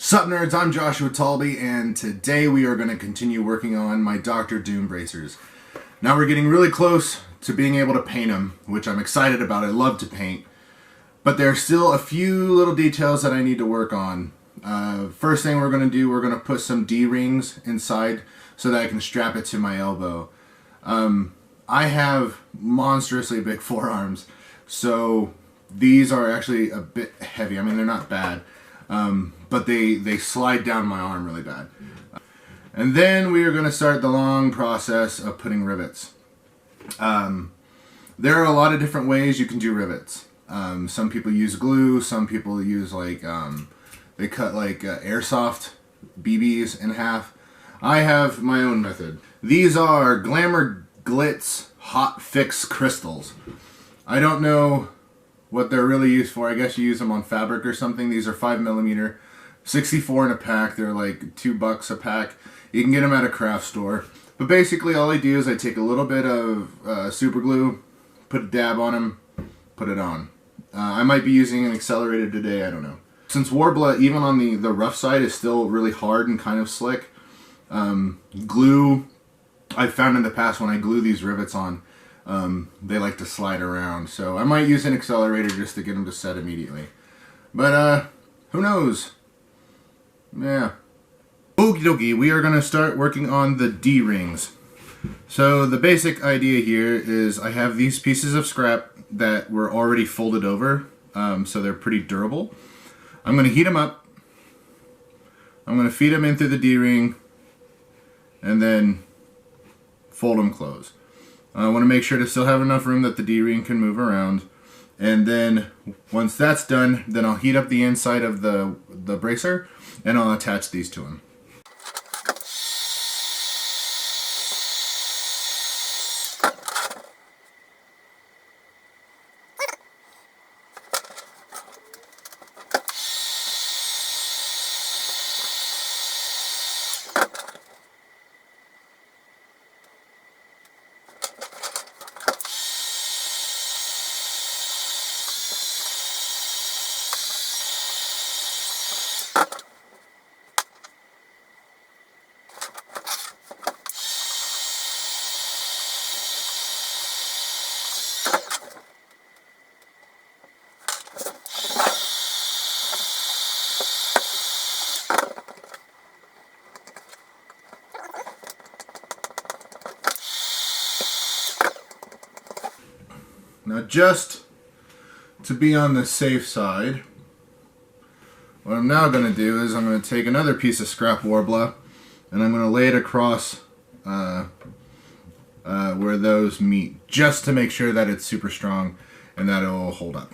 Sup nerds, I'm Joshua Talby, and today we are going to continue working on my Dr. Doom bracers. Now we're getting really close to being able to paint them, which I'm excited about. I love to paint. But there are still a few little details that I need to work on. First thing we're going to do, we're going to put some D-rings inside so that I can strap it to my elbow. I have monstrously big forearms, so these are actually a bit heavy. I mean, they're not bad. But they slide down my arm really bad. And then we are going to start the long process of putting rivets. There are a lot of different ways you can do rivets. Some people use glue, some people use they cut airsoft BBs in half. I have my own method. These are Glamour Glitz Hot Fix crystals. I don't know what they're really used for. I guess you use them on fabric or something. These are 5mm, 64 in a pack. They're like $2 a pack. You can get them at a craft store. But basically all I do is I take a little bit of super glue, put a dab on them, put it on. I might be using an Accelerator today, I don't know. Since Warbler, even on the rough side, is still really hard and kind of slick, glue, I've found in the past when I glue these rivets on, they like to slide around. So I might use an Accelerator just to get them to set immediately. But who knows? Yeah. Okie dokie, we are going to start working on the D-rings. So the basic idea here is I have these pieces of scrap that were already folded over, so they're pretty durable. I'm going to heat them up. I'm going to feed them in through the D-ring and then fold them close. I want to make sure to still have enough room that the D-ring can move around. And then once that's done, then I'll heat up the inside of the bracer and I'll attach these to them. Now, just to be on the safe side, what I'm now going to do is I'm going to take another piece of scrap Warbler and I'm going to lay it across where those meet, just to make sure that it's super strong and that it will hold up.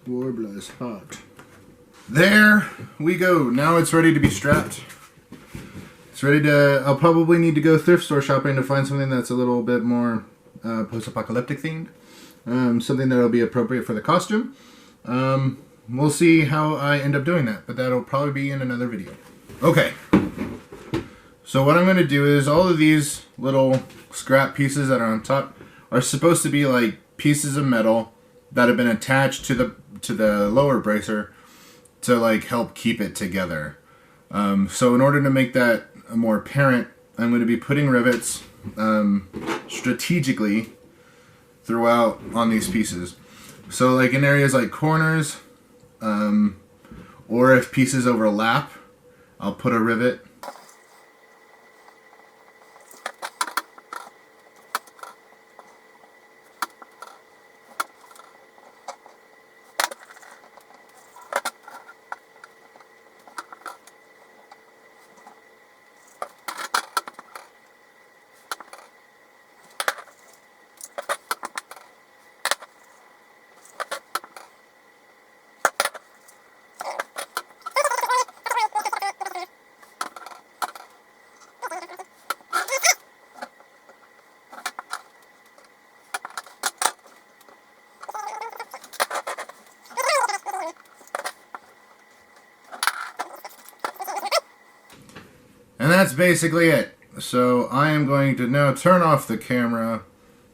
Warbler is hot. There we go. Now it's ready to be strapped. It's ready to... I'll probably need to go thrift store shopping to find something that's a little bit more post-apocalyptic themed. Something that'll be appropriate for the costume. We'll see how I end up doing that, but that'll probably be in another video. Okay. So what I'm going to do is all of these little scrap pieces that are on top are supposed to be like pieces of metal that have been attached to the lower bracer to like help keep it together. So in order to make that more apparent, I'm going to be putting rivets strategically throughout on these pieces. So like in areas like corners, or if pieces overlap, I'll put a rivet. And that's basically it. So I am going to now turn off the camera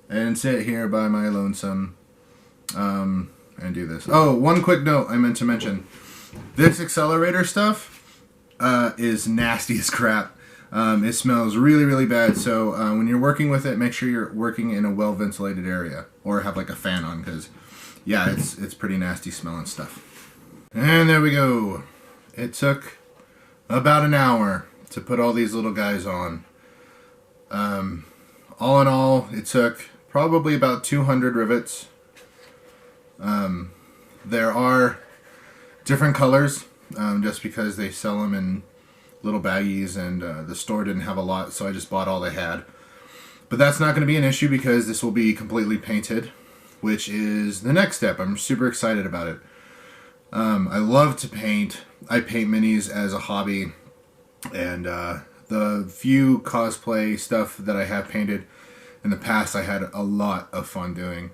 and sit here by my lonesome and do this. Oh, one quick note I meant to mention. This Accelerator stuff is nasty as crap. It smells really, really bad. So when you're working with it, make sure you're working in a well-ventilated area or have like a fan on, because yeah, it's pretty nasty smelling stuff. And there we go. It took about an hour to put all these little guys on. All in all, it took probably about 200 rivets. There are different colors, just because they sell them in little baggies, and the store didn't have a lot, so I just bought all they had. But that's not going to be an issue because this will be completely painted, which is the next step. I'm super excited about it. I love to paint. I paint minis as a hobby, and the few cosplay stuff that I have painted in the past, I had a lot of fun doing.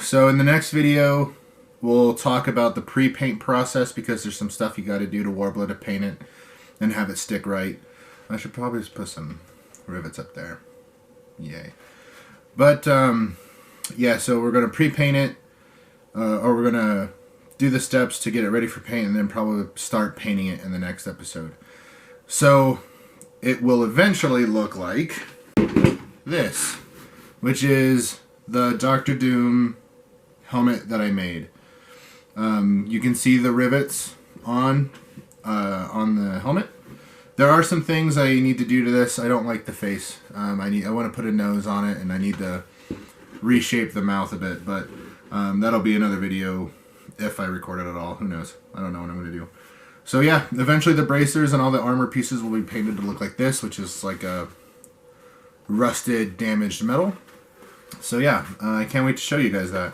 So in the next video, we'll talk about the pre-paint process, because there's some stuff you got to do to Warbler to paint it and have it stick right. I should probably just put some rivets up there. Yay. But yeah, so we're going to pre-paint it, or we're going to do the steps to get it ready for paint, and then probably start painting it in the next episode. So it will eventually look like this, which is the Dr. Doom helmet that I made. You can see the rivets on the helmet. There are some things I need to do to this. I don't like the face. I want to put a nose on it, and I need to reshape the mouth a bit, but that'll be another video if I record it at all. Who knows? I don't know what I'm going to do. So yeah, eventually the bracers and all the armor pieces will be painted to look like this, which is like a rusted, damaged metal. So yeah, I can't wait to show you guys that.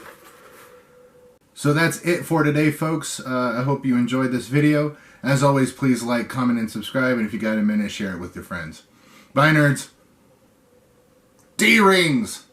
So that's it for today, folks. I hope you enjoyed this video. As always, please like, comment, and subscribe. And if you got a minute, share it with your friends. Bye, nerds. D-Rings!